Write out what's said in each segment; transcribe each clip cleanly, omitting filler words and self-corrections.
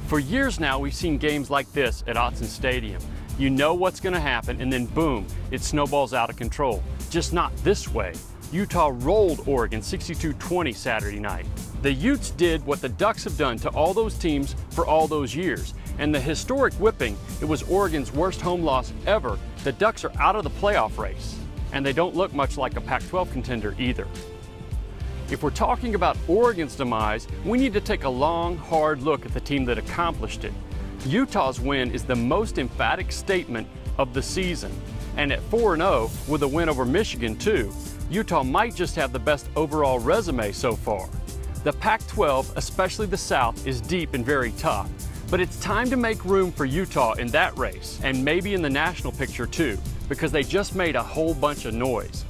For years now, we've seen games like this at Autzen Stadium. You know what's going to happen, and then boom, it snowballs out of control. Just not this way. Utah rolled Oregon 62-20 Saturday night. The Utes did what the Ducks have done to all those teams for all those years. And the historic whipping, it was Oregon's worst home loss ever. The Ducks are out of the playoff race, and they don't look much like a Pac-12 contender either. If we're talking about Oregon's demise, we need to take a long, hard look at the team that accomplished it. Utah's win is the most emphatic statement of the season. And at 4-0, with a win over Michigan too, Utah might just have the best overall resume so far. The Pac-12, especially the South, is deep and very tough. But it's time to make room for Utah in that race, and maybe in the national picture too, because they just made a whole bunch of noise.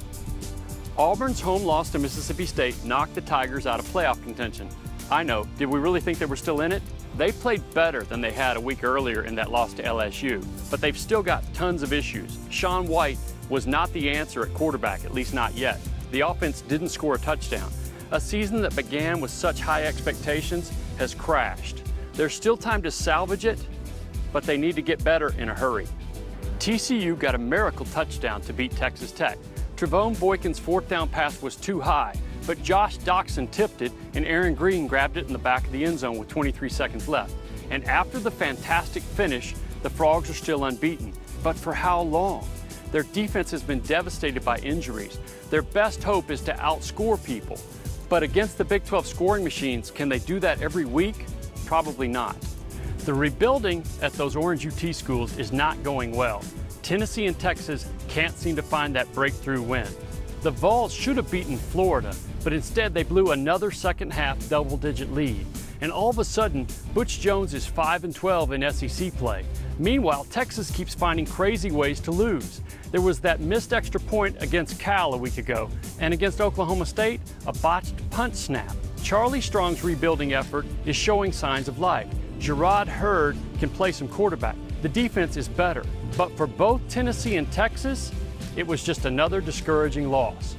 Auburn's home loss to Mississippi State knocked the Tigers out of playoff contention. I know, did we really think they were still in it? They played better than they had a week earlier in that loss to LSU, but they've still got tons of issues. Shaun White was not the answer at quarterback, at least not yet. The offense didn't score a touchdown. A season that began with such high expectations has crashed. There's still time to salvage it, but they need to get better in a hurry. TCU got a miracle touchdown to beat Texas Tech. Trevone Boykin's fourth down pass was too high, but Josh Doxson tipped it and Aaron Green grabbed it in the back of the end zone with 23 seconds left. And after the fantastic finish, the Frogs are still unbeaten. But for how long? Their defense has been devastated by injuries. Their best hope is to outscore people. But against the Big 12 scoring machines, can they do that every week? Probably not. The rebuilding at those Orange UT schools is not going well. Tennessee and Texas can't seem to find that breakthrough win. The Vols should have beaten Florida, but instead they blew another second-half double-digit lead. And all of a sudden, Butch Jones is 5-12 in SEC play. Meanwhile, Texas keeps finding crazy ways to lose. There was that missed extra point against Cal a week ago, and against Oklahoma State, a botched punt snap. Charlie Strong's rebuilding effort is showing signs of life. Gerard Hurd can play some quarterback. The defense is better. But for both Tennessee and Texas, it was just another discouraging loss.